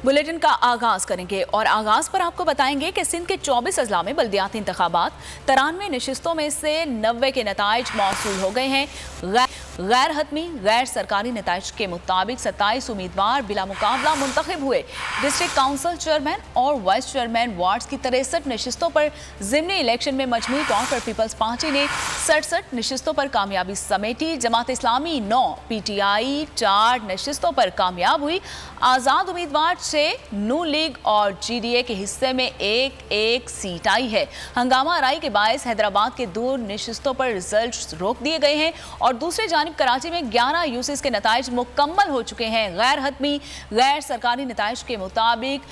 Bulletin का आगाज करेंगे और आगाज पर आपको बताएंगे कि सिंध के 24 अजला में बल्दियाती इंतखाबात 93 नशिस्तों में से 90 के नताइज मौसूल हो गए हैं। गैर हतमी गैर सरकारी नताइज के मुताबिक 27 उम्मीदवार बिला मुकाबला मुंतखब हुए। डिस्ट्रिक्ट काउंसिल चेयरमैन और वाइस चेयरमैन वार्ड्स की 63 नशिस्तों पर ज़िमनी इलेक्शन में मजमूई तौर पर पीपल्स पार्टी ने 67 नशिस्तों पर कामयाबी समेटी। जमात इस्लामी 9, PTI 4 नशिस्तों पर कामयाब हुई। आज़ाद उम्मीदवार 6, नू लीग और GDA के हिस्से में एक सीट आई है। हंगामा आराई के बायस हैदराबाद के 2 नशिस्तों पर रिजल्ट रोक दिए गए हैं और दूसरे जानिब कराची में 11 यूसीस के नताइज मुकम्मल हो चुके हैं। गैर हतमी गैर सरकारी नताइज के मुताबिक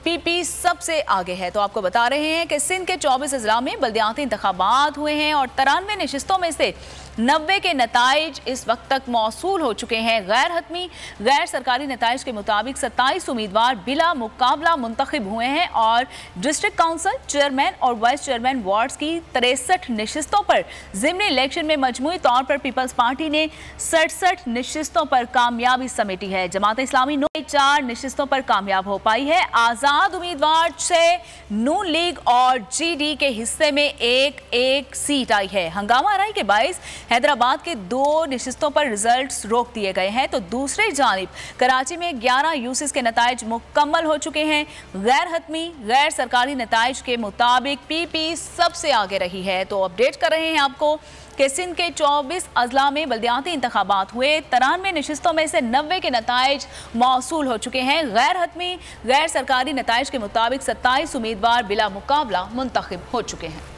PP सबसे आगे है। तो आपको बता रहे हैं कि सिंध के 24 अजला में बल्दियाती इंतखाबात हुए हैं और 93 नशिस्तों में से 90 के नताइज इस वक्त तक मौसूल हो चुके हैं। गैर हतमी गैर सरकारी नताइज के मुताबिक 27 उम्मीदवार बिला मुकाबला मुंतखब हुए हैं और डिस्ट्रिक्ट काउंसिल चेयरमैन और वाइस चेयरमैन वार्ड्स की 63 नशिस्तों पर ज़िमनी इलेक्शन में मजमूई तौर पर पीपल्स पार्टी ने 67 नशिस्तों पर कामयाबी समेटी है। जमात इस्लामी 4 नशिस्तों पर कामयाब हो पाई है। आज़ाद उम्मीदवार 6, नून लीग और GD के हिस्से में एक सीट आई है। हंगामा आराई के बायस हैदराबाद के 2 नशिस्तों पर रिजल्ट्स रोक दिए गए हैं तो दूसरी जानिब कराची में 11 यूसीस के नताइज मुकम्मल हो चुके हैं। गैर हतमी गैर सरकारी नताइज के मुताबिक PP सबसे आगे रही है। तो अपडेट कर रहे हैं आपको कि सिंध के 24 अजला में बल्दियाती इंतखाबात हुए। 93 नशिस्तों में से 90 के नताइज मौसूल हो चुके हैं। गैर हतमी गैर सरकारी नताइज के मुताबिक 27 उम्मीदवार बिला मुकाबला मुंतखब हो चुके हैं।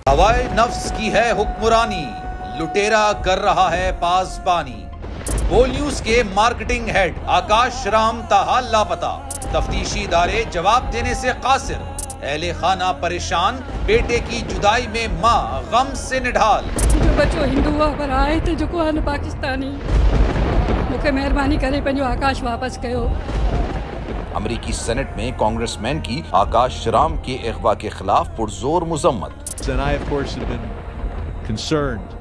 हवाए नफ्स की है हुक्मरानी, लुटेरा कर रहा है पासबानी। बोल न्यूज के मार्केटिंग हेड आकाश राम ताहाल लापता, तफ्तीशी इदारे जवाब देने से कासिर। अहले खाना परेशान, बेटे की जुदाई में माँ गम से निढाल। जो बच्चो हिंदू पर आए थे जो पाकिस्तानी, मुझे मेहरबानी करे पंहिंजो आकाश वापस कयो। अमेरिकी सेनेट में कांग्रेसमैन की आकाश राम के अगवा के खिलाफ पुरजोर मुजम्मत। And I, of course, have been concerned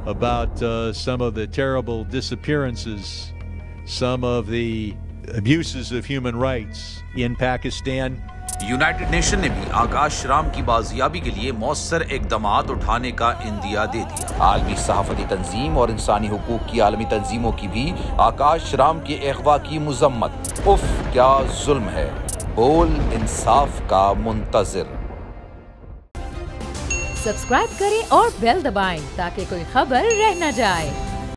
about some of the terrible disappearances, some of the abuses of human rights in Pakistan. United nation ने भी आकाश राम की बाजियाबी के लिए मौसर इकदामात उठाने का इंदिया दे दिया। आलमी सहाफती तंजीम और इंसानी हुकूक की आलमी तंजीमों की भी आकाश राम के अगवा की मुजम्मत। उफ क्या जुल्म है, बोल इंसाफ का मुंतजिर। सब्सक्राइब करें और बेल दबाएं ताकि कोई खबर रह न जाए।